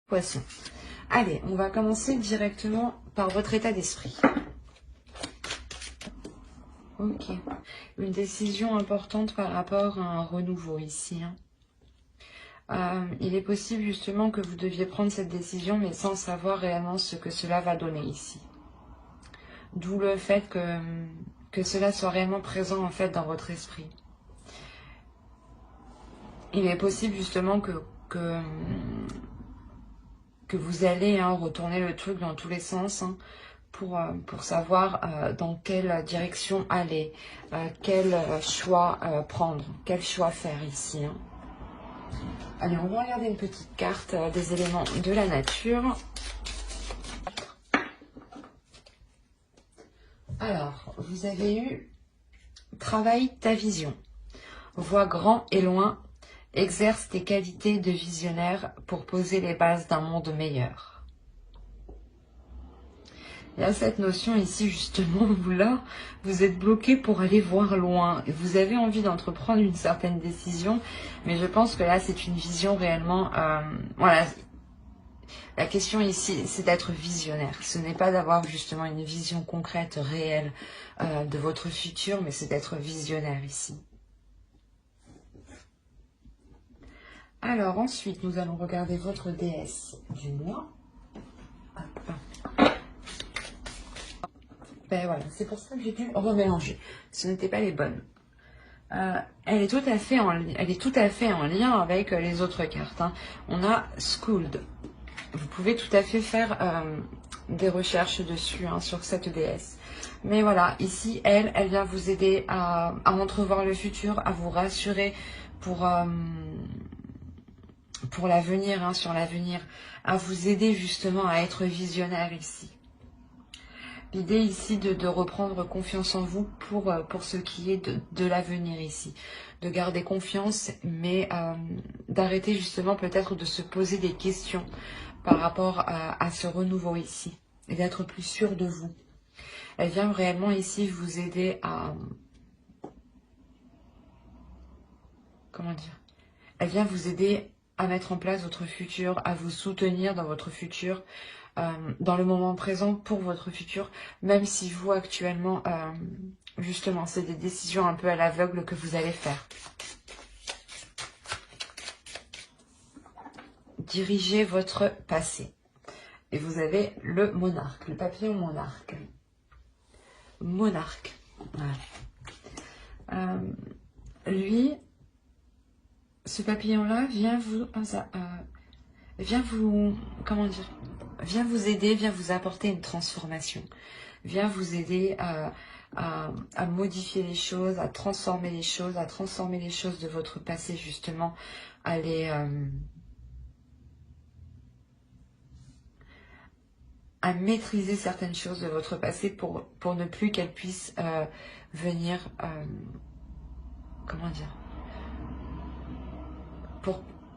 Poisson. Allez, on va commencer directement par votre état d'esprit. Ok. Une décision importante par rapport à un renouveau ici. Il est possible justement que vous deviez prendre cette décision, mais sans savoir réellement ce que cela va donner ici. D'où le fait que cela soit réellement présent en fait dans votre esprit. Il est possible justement que vous allez retourner le truc dans tous les sens pour savoir dans quelle direction aller, quel choix prendre, quel choix faire ici. Allez, on va regarder une petite carte des éléments de la nature. Alors, vous avez eu « Travaille ta vision, vois grand et loin, exerce tes qualités de visionnaire pour poser les bases d'un monde meilleur ». Il y a cette notion ici, justement, vous êtes bloqué pour aller voir loin. Vous avez envie d'entreprendre une certaine décision, mais je pense que là, c'est une vision réellement... voilà, la question ici, c'est d'être visionnaire. Ce n'est pas d'avoir justement une vision concrète, réelle de votre futur, mais c'est d'être visionnaire ici. Alors ensuite, nous allons regarder votre déesse du mois. Ben voilà, c'est pour ça que j'ai dû remélanger. Ce n'étaient pas les bonnes. Elle est tout à fait en lien avec les autres cartes. On a Schooled. Vous pouvez tout à fait faire des recherches dessus sur cette déesse. Mais voilà, ici, elle vient vous aider à entrevoir le futur, à vous rassurer pour l'avenir, sur l'avenir, à vous aider justement à être visionnaire ici. L'idée ici de reprendre confiance en vous pour ce qui est de l'avenir ici. De garder confiance, mais d'arrêter justement peut-être de se poser des questions par rapport à ce renouveau ici. Et d'être plus sûr de vous. Elle vient réellement ici vous aider à... Comment dire? Elle vient vous aider à mettre en place votre futur, à vous soutenir dans votre futur, dans le moment présent pour votre futur, même si vous actuellement, justement, c'est des décisions un peu à l'aveugle que vous allez faire. Dirigez votre passé. Et vous avez le monarque, le papillon monarque. Monarque. Voilà. Lui, ce papillon-là vient vous aider, vient vous apporter une transformation, vient vous aider à modifier les choses, à transformer les choses, de votre passé justement, à maîtriser certaines choses de votre passé pour ne plus qu'elles puissent venir, comment dire,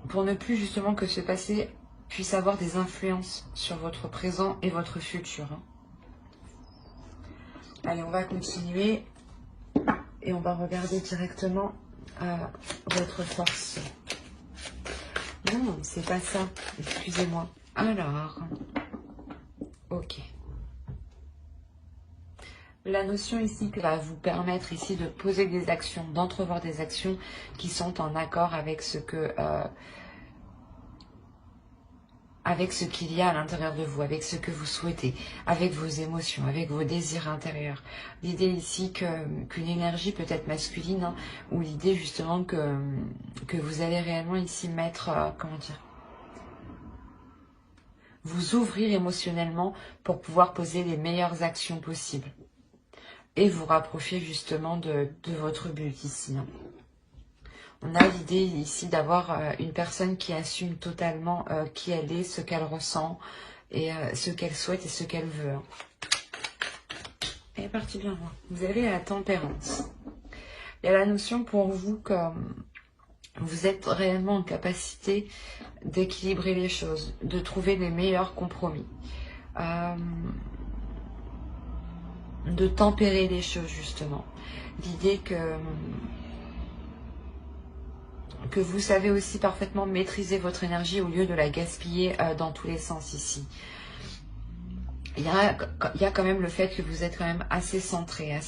pour ne plus justement que ce passé puisse avoir des influences sur votre présent et votre futur. Allez, on va continuer et on va regarder directement votre force. Non, c'est pas ça, excusez-moi. Alors, ok. La notion ici qui va vous permettre ici de poser des actions, d'entrevoir des actions qui sont en accord avec ce que... avec ce qu'il y a à l'intérieur de vous, avec ce que vous souhaitez, avec vos émotions, avec vos désirs intérieurs. L'idée ici qu'une énergie peut être masculine, ou l'idée justement que vous allez réellement ici mettre, comment dire, vous ouvrir émotionnellement pour pouvoir poser les meilleures actions possibles. Et vous rapprocher justement de votre but ici. On a l'idée ici d'avoir une personne qui assume totalement qui elle est, ce qu'elle ressent, et ce qu'elle souhaite et ce qu'elle veut. Elle est partie bien loin. Vous avez la tempérance. Il y a la notion pour vous que vous êtes réellement en capacité d'équilibrer les choses, de trouver les meilleurs compromis. De tempérer les choses justement. L'idée que que vous savez aussi parfaitement maîtriser votre énergie au lieu de la gaspiller dans tous les sens ici. Il y a quand même le fait que vous êtes quand même assez centré,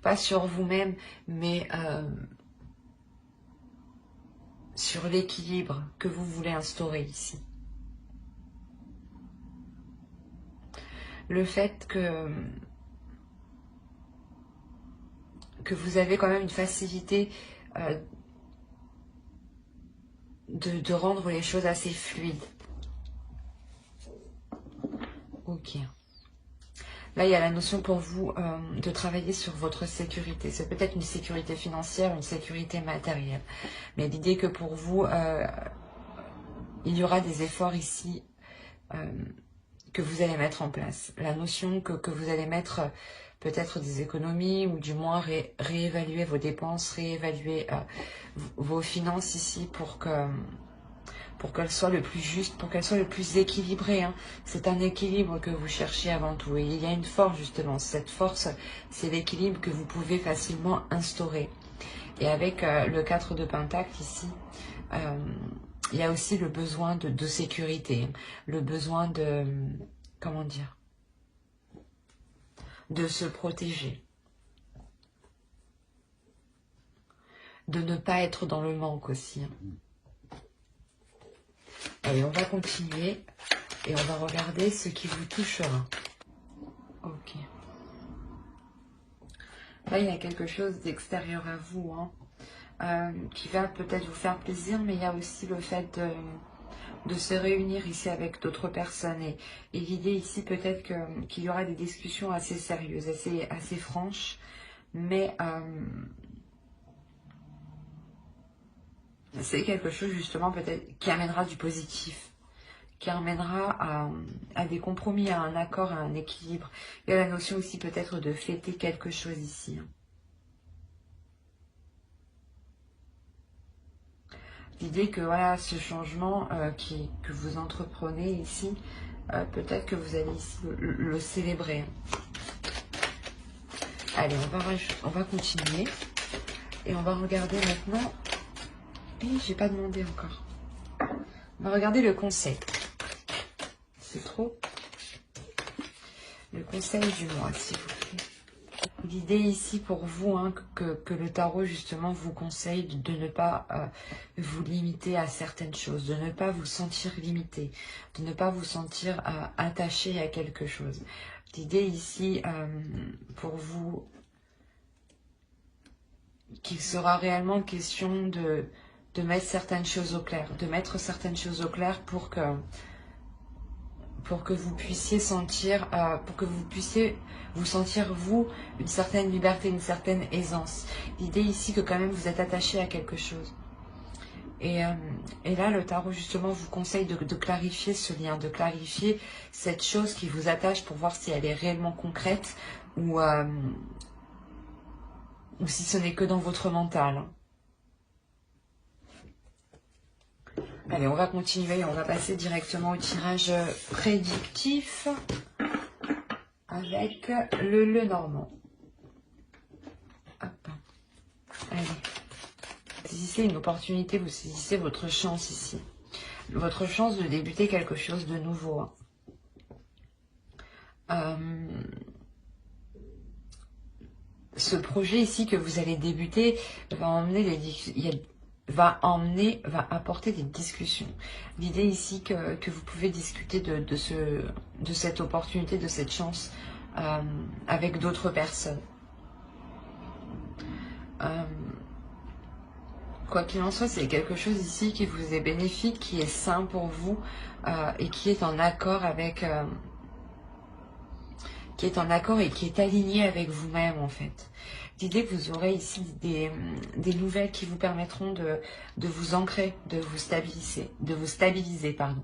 pas sur vous-même, mais sur l'équilibre que vous voulez instaurer ici. Le fait que vous avez quand même une facilité de rendre les choses assez fluides. Ok. Là, il y a la notion pour vous de travailler sur votre sécurité. C'est peut-être une sécurité financière, une sécurité matérielle. Mais l'idée que pour vous, il y aura des efforts ici que vous allez mettre en place. La notion que vous allez mettre peut-être des économies ou du moins réévaluer vos dépenses, réévaluer vos finances ici pour qu'elles soient le plus juste, pour qu'elles soient le plus équilibrées. Hein. C'est un équilibre que vous cherchez avant tout. Et il y a une force justement. Cette force, c'est l'équilibre que vous pouvez facilement instaurer. Et avec le 4 de Pentacle ici, il y a aussi le besoin de sécurité, le besoin de, comment dire, de se protéger, de ne pas être dans le manque aussi. Allez, on va continuer et on va regarder ce qui vous touchera. Ok. Là, il y a quelque chose d'extérieur à vous, hein, qui va peut-être vous faire plaisir, mais il y a aussi le fait de se réunir ici avec d'autres personnes. Et l'idée ici, peut-être qu'il y aura des discussions assez sérieuses, assez franches, mais c'est quelque chose justement peut-être qui amènera du positif, qui amènera à des compromis, à un accord, à un équilibre. Il y a la notion aussi peut-être de fêter quelque chose ici. L'idée que voilà, ce changement que vous entreprenez ici, peut-être que vous allez ici le célébrer. Allez, on va continuer. Et on va regarder maintenant. Et j'ai pas demandé encore. On va regarder le conseil. C'est trop. Le conseil du mois, s'il vous plaît. L'idée ici pour vous, hein, que le tarot justement vous conseille de ne pas vous limiter à certaines choses, de ne pas vous sentir limité, de ne pas vous sentir attaché à quelque chose. L'idée ici pour vous, qu'il sera réellement question de mettre certaines choses au clair, de mettre certaines choses au clair pour que vous puissiez sentir, vous sentir, vous, une certaine liberté, une certaine aisance. L'idée ici que quand même vous êtes attaché à quelque chose. Et là, le tarot, justement, vous conseille de clarifier ce lien, de clarifier cette chose qui vous attache pour voir si elle est réellement concrète ou si ce n'est que dans votre mental. Allez, on va continuer, on va passer directement au tirage prédictif avec le Normand. Hop. Allez. Saisissez une opportunité, vous saisissez votre chance ici. Votre chance de débuter quelque chose de nouveau. Ce projet ici que vous allez débuter va apporter des discussions. L'idée ici que vous pouvez discuter de cette opportunité, de cette chance avec d'autres personnes. Quoi qu'il en soit, c'est quelque chose ici qui vous est bénéfique, qui est sain pour vous et qui est en accord avec... qui est en accord et qui est aligné avec vous-même en fait. L'idée que vous aurez ici des nouvelles qui vous permettront de vous ancrer, de vous stabiliser, pardon.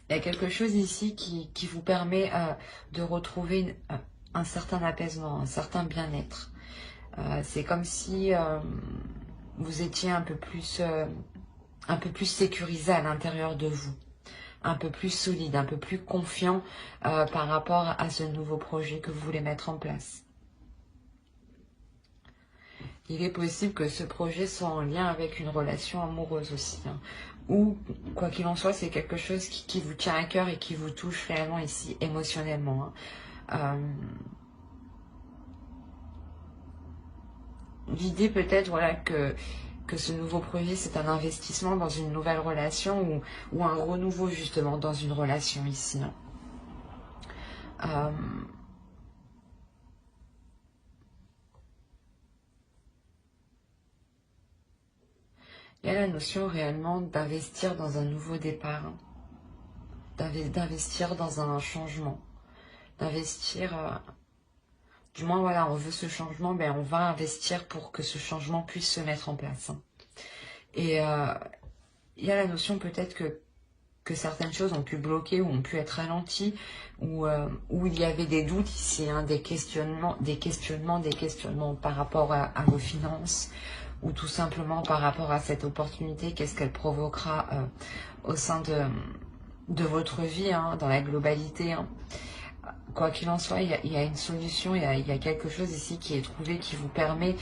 Il y a quelque chose ici qui vous permet de retrouver un certain apaisement, un certain bien-être. C'est comme si vous étiez un peu plus sécurisé à l'intérieur de vous, un peu plus solide, un peu plus confiant par rapport à ce nouveau projet que vous voulez mettre en place. Il est possible que ce projet soit en lien avec une relation amoureuse aussi. Hein. Ou, quoi qu'il en soit, c'est quelque chose qui vous tient à cœur et qui vous touche réellement ici, émotionnellement. Hein. L'idée peut-être, voilà, que ce nouveau projet, c'est un investissement dans une nouvelle relation ou un renouveau, justement, dans une relation ici. Hein. Il y a la notion réellement d'investir dans un nouveau départ, hein. D'investir dans un changement, d'investir, du moins voilà, on veut ce changement, ben on va investir pour que ce changement puisse se mettre en place. Hein. Et il y a la notion peut-être que certaines choses ont pu bloquer ou ont pu être ralenties, ou où il y avait des doutes ici, hein, des questionnements par rapport à vos finances, ou tout simplement par rapport à cette opportunité, qu'est-ce qu'elle provoquera au sein de votre vie, hein, dans la globalité. Hein. Quoi qu'il en soit, il y a une solution, il y a quelque chose ici qui est trouvé, qui vous permet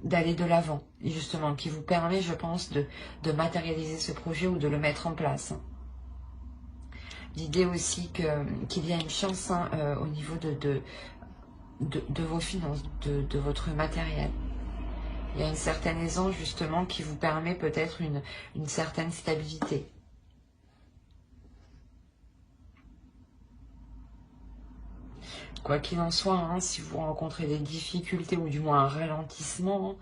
d'aller de l'avant, justement, qui vous permet, je pense, de matérialiser ce projet ou de le mettre en place. Hein. L'idée aussi qu'il y a une chance, hein, au niveau de vos finances, de votre matériel. Il y a une certaine aisance, justement, qui vous permet peut-être une certaine stabilité. Quoi qu'il en soit, hein, si vous rencontrez des difficultés ou du moins un ralentissement,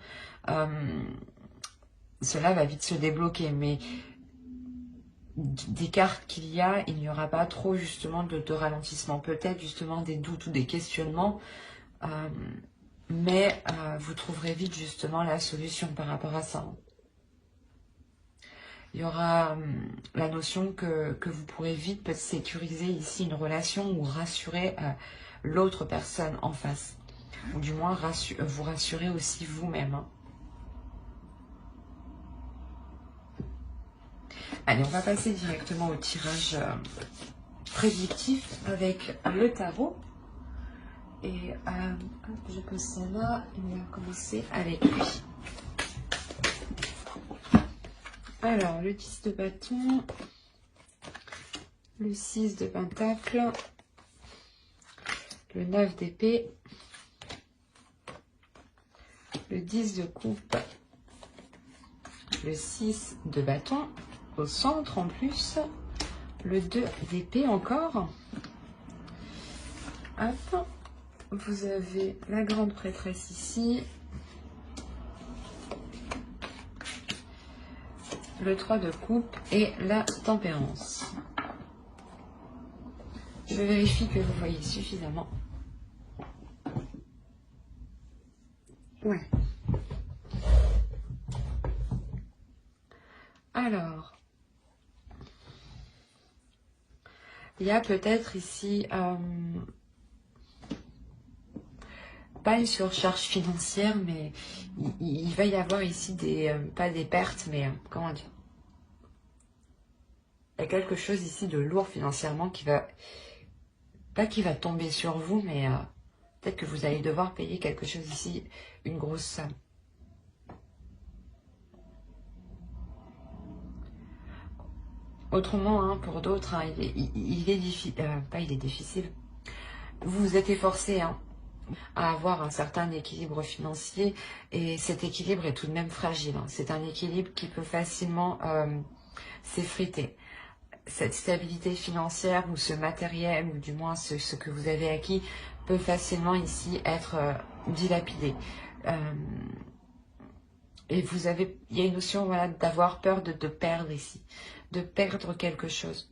cela va vite se débloquer. Mais des cartes qu'il y a, il n'y aura pas trop justement de ralentissement. Peut-être justement des doutes ou des questionnements, mais vous trouverez vite justement la solution par rapport à ça. Il y aura la notion que vous pourrez vite peut-être sécuriser ici une relation ou rassurer l'autre personne en face. Ou du moins vous rassurer aussi vous-même. Hein. Allez, on va passer directement au tirage prédictif avec le tarot. Et je pose ça là et on va commencer avec lui. Alors, le 10 de bâton, le 6 de pentacle, le 9 d'épée, le 10 de coupe, le 6 de bâton, au centre en plus, le 2 d'épée encore. Hop, vous avez la grande prêtresse ici, le 3 de coupe et la tempérance. Je vérifie que vous voyez suffisamment. Ouais. Alors, il y a peut-être ici pas une surcharge financière, mais il va y avoir ici pas des pertes, mais comment dire, il y a quelque chose ici de lourd financièrement qui va, pas qui va tomber sur vous, mais peut-être que vous allez devoir payer quelque chose ici, une grosse somme. Autrement, hein, pour d'autres, hein, il est difficile, il est difficile. Vous vous êtes efforcé, hein, à avoir un certain équilibre financier et cet équilibre est tout de même fragile. Hein. C'est un équilibre qui peut facilement s'effriter. Cette stabilité financière ou ce matériel ou du moins ce que vous avez acquis peut facilement ici être dilapidé. Et il y a une notion, voilà, d'avoir peur de perdre ici, de perdre quelque chose.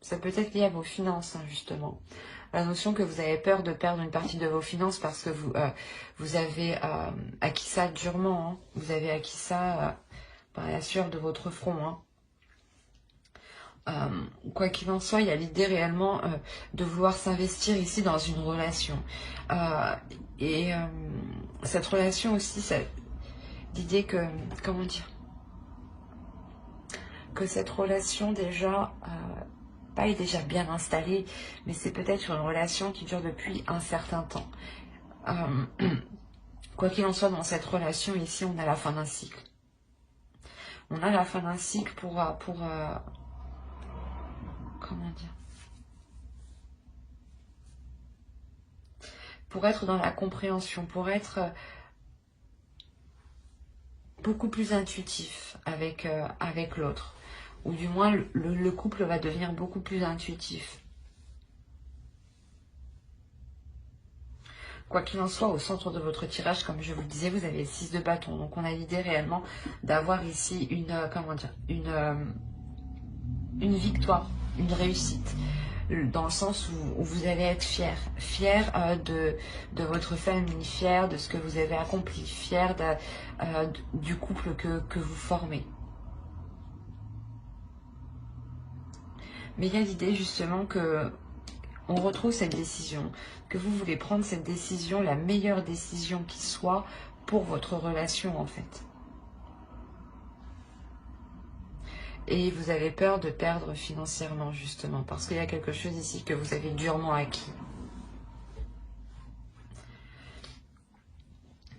Ça peut être lié à vos finances, hein, justement. La notion que vous avez peur de perdre une partie de vos finances parce que vous avez acquis ça durement. Hein. Vous avez acquis ça par la sueur de votre front. Hein. Quoi qu'il en soit, il y a l'idée réellement de vouloir s'investir ici dans une relation. Cette relation aussi, l'idée que, comment dire, que cette relation déjà pas déjà bien installé, mais c'est peut-être une relation qui dure depuis un certain temps. Quoi qu'il en soit, dans cette relation, ici, on a la fin d'un cycle. On a la fin d'un cycle comment dire, pour être dans la compréhension, pour être beaucoup plus intuitif avec l'autre. Ou du moins, le couple va devenir beaucoup plus intuitif. Quoi qu'il en soit, au centre de votre tirage, comme je vous le disais, vous avez le 6 de bâton. Donc, on a l'idée réellement d'avoir ici une victoire, une réussite. Dans le sens où vous allez être fier de votre famille, fier de ce que vous avez accompli, fier du couple que vous formez. Mais il y a l'idée justement que on retrouve cette décision, que vous voulez prendre cette décision, la meilleure décision qui soit pour votre relation en fait. Et vous avez peur de perdre financièrement justement, parce qu'il y a quelque chose ici que vous avez durement acquis.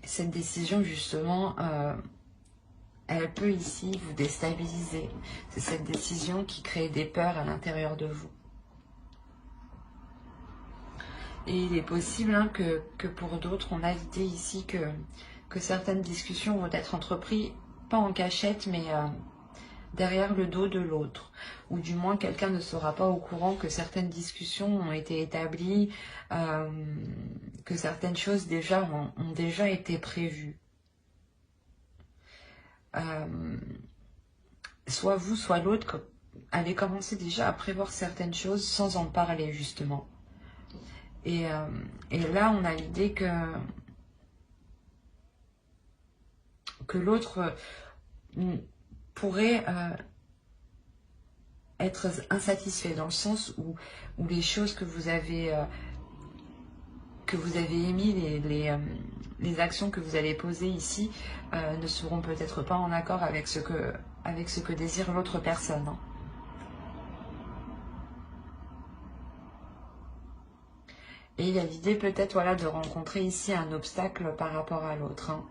Cette décision justement, elle peut ici vous déstabiliser. C'est cette décision qui crée des peurs à l'intérieur de vous. Et il est possible que pour d'autres, on a l'idée ici que certaines discussions vont être entreprises, pas en cachette, mais derrière le dos de l'autre. Ou du moins, quelqu'un ne sera pas au courant que certaines discussions ont été établies, que certaines choses ont déjà été prévues. Soit vous, soit l'autre, allez commencer déjà à prévoir certaines choses sans en parler, justement. Et là, on a l'idée que l'autre pourrait être insatisfait, dans le sens où les choses que vous avez émis, les actions que vous allez poser ici ne seront peut-être pas en accord avec ce que désire l'autre personne. Hein. Et il y a l'idée peut-être de rencontrer ici un obstacle par rapport à l'autre. Hein.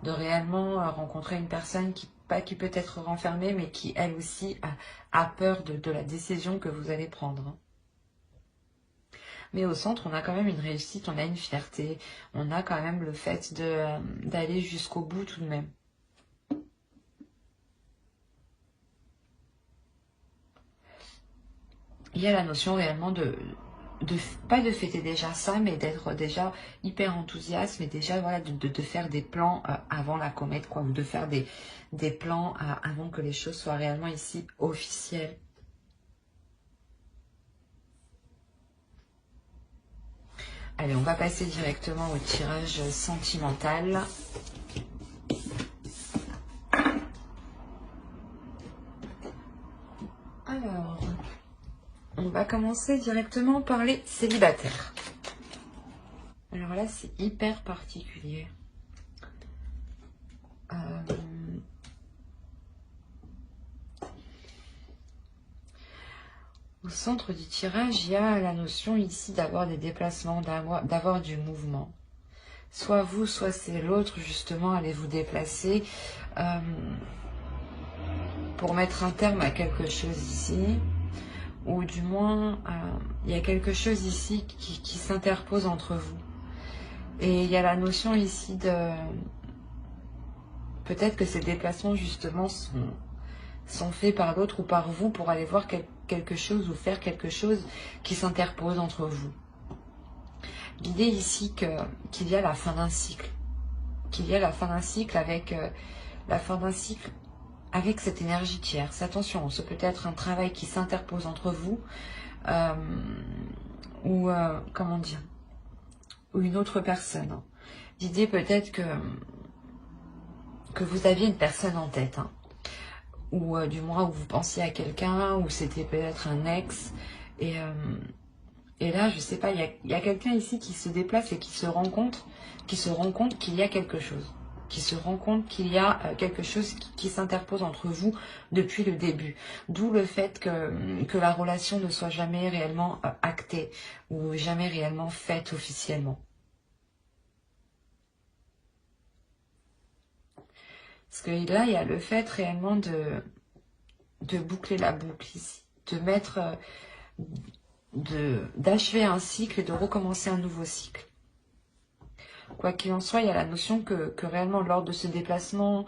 De réellement rencontrer une personne qui peut être renfermée, mais qui elle aussi a peur de la décision que vous allez prendre. Hein. Mais au centre, on a quand même une réussite, on a une fierté, on a quand même le fait d'aller jusqu'au bout tout de même. Il y a la notion réellement pas de fêter déjà ça, mais d'être déjà hyper enthousiaste, mais déjà de faire des plans avant la comète, quoi, ou de faire des plans avant que les choses soient réellement ici officielles. Allez, on va passer directement au tirage sentimental. Alors, on va commencer directement par les célibataires. Alors là, c'est hyper particulier. Au centre du tirage, il y a la notion ici d'avoir des déplacements, d'avoir du mouvement. Soit vous, soit c'est l'autre, justement, allez vous déplacer pour mettre un terme à quelque chose ici. Ou du moins, il y a quelque chose ici qui s'interpose entre vous. Et il y a la notion ici de... Peut-être que ces déplacements, justement, sont faits par l'autre ou par vous pour aller voir quelque chose ou faire quelque chose qui s'interpose entre vous. L'idée ici qu'il y a la fin d'un cycle. Qu'il y a la fin d'un cycle avec cette énergie tierce. Attention, ce peut être un travail qui s'interpose entre vous ou comment dire, ou une autre personne. L'idée peut-être que vous aviez une personne en tête, hein, ou du moins où vous pensiez à quelqu'un, ou c'était peut-être un ex, et là, je sais pas, il y a quelqu'un ici qui se déplace et qui se rend compte qu'il y a quelque chose. qui se rend compte qu'il y a quelque chose qui s'interpose entre vous depuis le début. D'où le fait que la relation ne soit jamais réellement actée ou jamais réellement faite officiellement. Parce que là, il y a le fait réellement de boucler la boucle ici, de mettre, d'achever un cycle et de recommencer un nouveau cycle. Quoi qu'il en soit, il y a la notion que réellement lors de ce déplacement,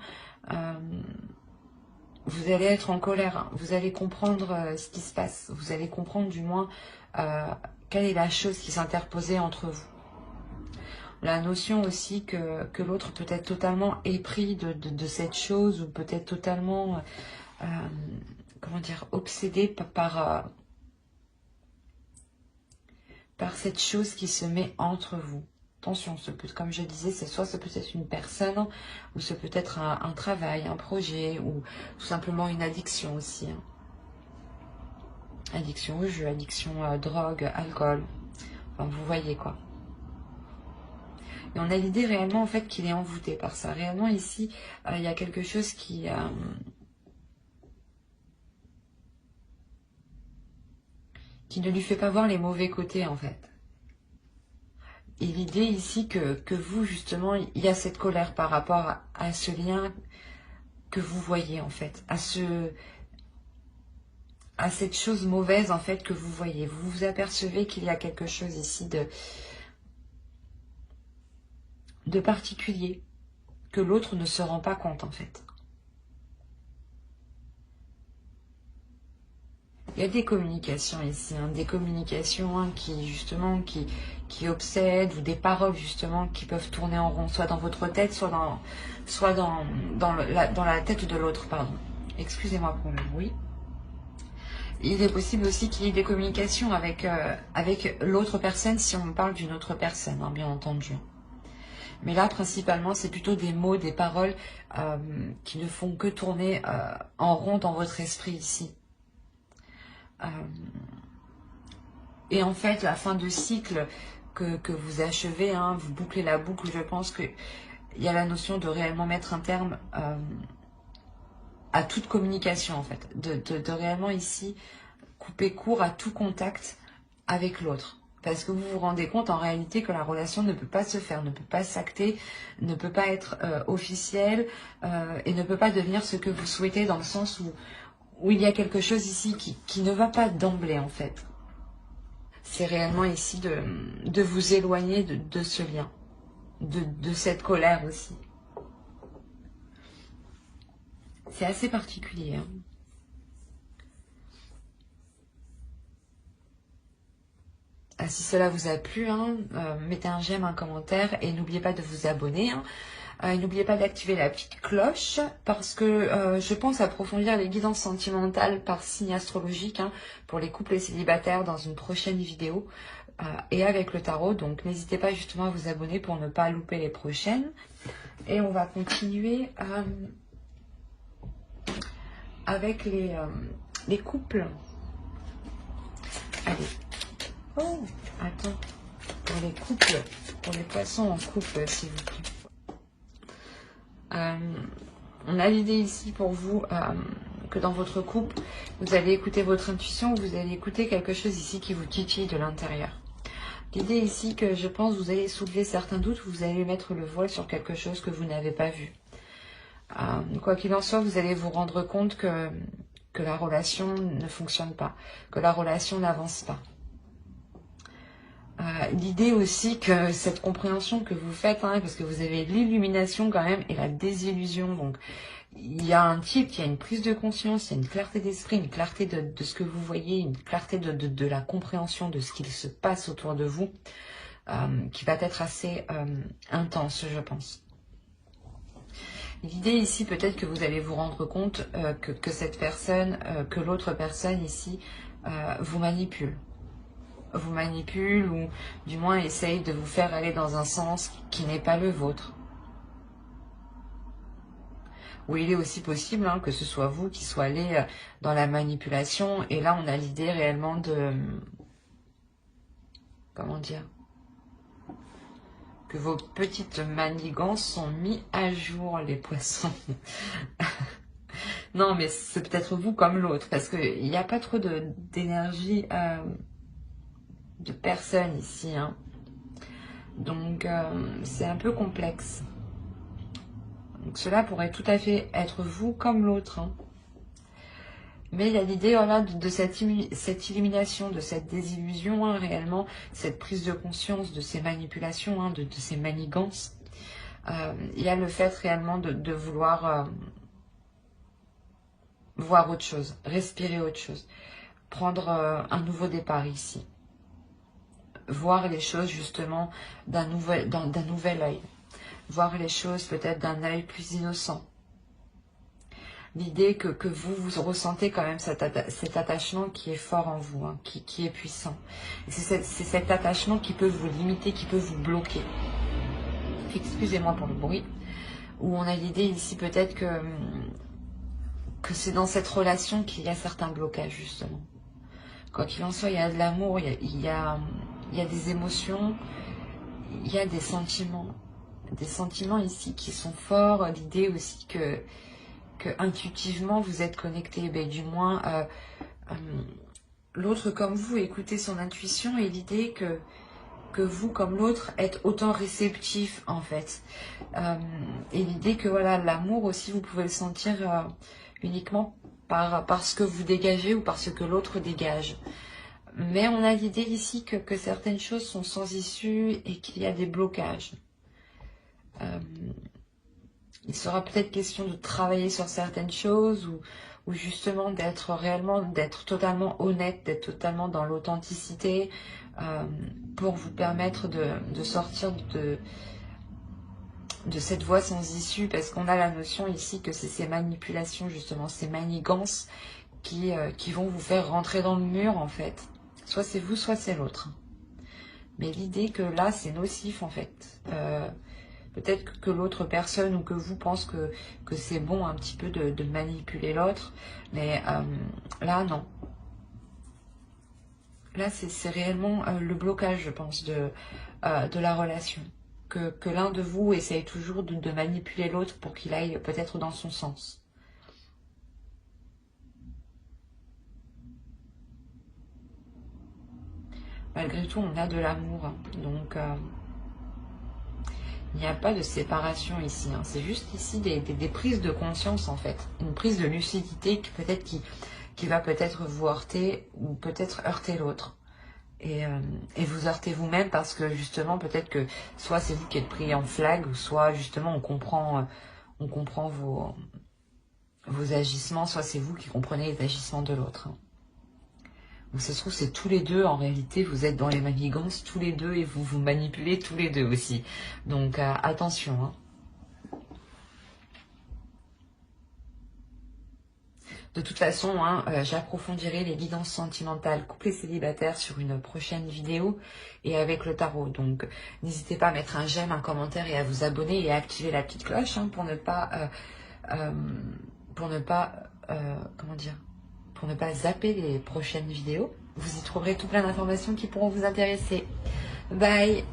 vous allez être en colère, hein. Vous allez comprendre ce qui se passe, vous allez comprendre du moins quelle est la chose qui s'interposait entre vous. La notion aussi que l'autre peut être totalement épris de cette chose ou peut être totalement, comment dire, obsédé par cette chose qui se met entre vous. Attention, comme je disais, ça peut être une personne, ou ça peut être un travail, un projet, ou tout simplement une addiction aussi. Hein. Addiction au jeu, addiction à drogue, alcool. Enfin, vous voyez quoi. Et on a l'idée réellement en fait qu'il est envoûté par ça. Réellement ici, il y a quelque chose qui ne lui fait pas voir les mauvais côtés en fait. Et l'idée ici que vous, justement, il y a cette colère par rapport à ce lien que vous voyez, en fait. À cette chose mauvaise, en fait, que vous voyez. Vous vous apercevez qu'il y a quelque chose ici de particulier, que l'autre ne se rend pas compte, en fait. Il y a des communications ici, hein, des communications qui, justement, qui obsèdent, ou des paroles, justement, qui peuvent tourner en rond, soit dans votre tête, soit dans la tête de l'autre, pardon. Excusez-moi pour le bruit. Il est possible aussi qu'il y ait des communications avec l'autre personne, si on parle d'une autre personne, hein, bien entendu. Mais là, principalement, c'est plutôt des mots, des paroles qui ne font que tourner en rond dans votre esprit ici. Et en fait, la fin de cycle que vous achevez, hein, vous bouclez la boucle, je pense qu'il y a la notion de réellement mettre un terme à toute communication, en fait. De réellement ici couper court à tout contact avec l'autre. Parce que vous vous rendez compte en réalité que la relation ne peut pas se faire, ne peut pas s'acter, ne peut pas être officielle et ne peut pas devenir ce que vous souhaitez, dans le sens où il y a quelque chose ici qui ne va pas d'emblée en fait. C'est réellement ici de vous éloigner de ce lien, de cette colère aussi. C'est assez particulier. Hein. Si cela vous a plu, hein, mettez un j'aime, un commentaire et n'oubliez pas de vous abonner. Hein. N'oubliez pas d'activer la petite cloche parce que je pense approfondir les guidances sentimentales par signe astrologique hein, pour les couples célibataires dans une prochaine vidéo et avec le tarot. Donc n'hésitez pas justement à vous abonner pour ne pas louper les prochaines. Et on va continuer avec les couples. Allez. Oh, attends. Pour les couples, pour les poissons en couple, s'il vous plaît. On a l'idée ici pour vous que dans votre couple, vous allez écouter votre intuition, vous allez écouter quelque chose ici qui vous titille de l'intérieur. L'idée ici que je pense vous allez soulever certains doutes, vous allez mettre le voile sur quelque chose que vous n'avez pas vu. Quoi qu'il en soit, vous allez vous rendre compte que la relation ne fonctionne pas, que la relation n'avance pas. L'idée aussi que cette compréhension que vous faites, hein, parce que vous avez l'illumination quand même et la désillusion, donc il y a un tilt, il y a une prise de conscience, il y a une clarté d'esprit, une clarté de ce que vous voyez, une clarté de la compréhension de ce qu'il se passe autour de vous, qui va être assez intense, je pense. L'idée ici, peut-être que vous allez vous rendre compte que cette personne, que l'autre personne ici, vous manipule. Vous manipule ou du moins essaye de vous faire aller dans un sens qui n'est pas le vôtre. Ou il est aussi possible hein, que ce soit vous qui soyez allé dans la manipulation et là on a l'idée réellement de... Comment dire que vos petites manigances sont mises à jour, les poissons. Non, mais c'est peut-être vous comme l'autre, parce qu'il n'y a pas trop d'énergie de personne ici, hein. Donc, c'est un peu complexe. Donc, cela pourrait tout à fait être vous comme l'autre, hein. Mais il y a l'idée voilà, de cette illumination, de cette désillusion, hein, réellement, cette prise de conscience de ces manipulations, hein, de ces manigances. Il y a le fait réellement de vouloir voir autre chose, respirer autre chose, prendre un nouveau départ ici. Voir les choses justement d'un nouvel œil. Voir les choses peut-être d'un œil plus innocent. L'idée que vous ressentez quand même cet attachement qui est fort en vous, hein, qui est puissant. C'est cet attachement qui peut vous limiter, qui peut vous bloquer. Excusez-moi pour le bruit. Où on a l'idée ici peut-être que c'est dans cette relation qu'il y a certains blocages justement. Quoi qu'il en soit, il y a de l'amour, il y a des émotions, il y a des sentiments. Des sentiments ici qui sont forts. L'idée aussi que intuitivement vous êtes connecté, ben, du moins l'autre comme vous écoutez son intuition, et l'idée que vous comme l'autre êtes autant réceptif en fait, et l'idée que voilà, l'amour aussi vous pouvez le sentir uniquement par ce que vous dégagez ou par ce que l'autre dégage. Mais on a l'idée ici que certaines choses sont sans issue et qu'il y a des blocages. Il sera peut-être question de travailler sur certaines choses ou justement d'être totalement honnête, d'être totalement dans l'authenticité pour vous permettre de sortir de cette voie sans issue, parce qu'on a la notion ici que c'est ces manipulations, justement, ces manigances qui vont vous faire rentrer dans le mur en fait. Soit c'est vous, soit c'est l'autre. Mais l'idée que là, c'est nocif en fait. Peut-être que l'autre personne ou que vous pense que c'est bon un petit peu de manipuler l'autre. Mais là, non. Là, c'est réellement le blocage, je pense, de la relation. Que l'un de vous essaye toujours de manipuler l'autre pour qu'il aille peut-être dans son sens. Malgré tout, on a de l'amour. Donc... il n'y a pas de séparation ici, hein. C'est juste ici des prises de conscience en fait. Une prise de lucidité qui va peut-être vous heurter ou peut-être heurter l'autre. Et vous heurter vous-même parce que justement peut-être que soit c'est vous qui êtes pris en flag, ou soit justement on comprend vos agissements, soit c'est vous qui comprenez les agissements de l'autre, hein. Donc ça se trouve c'est tous les deux, en réalité vous êtes dans les manigances tous les deux et vous vous manipulez tous les deux aussi. Donc attention, hein. De toute façon, hein, j'approfondirai les guidances sentimentales couplées célibataires sur une prochaine vidéo et avec le tarot. Donc n'hésitez pas à mettre un j'aime, un commentaire et à vous abonner et à activer la petite cloche, hein, pour ne pas zapper les prochaines vidéos. Vous y trouverez tout plein d'informations qui pourront vous intéresser. Bye!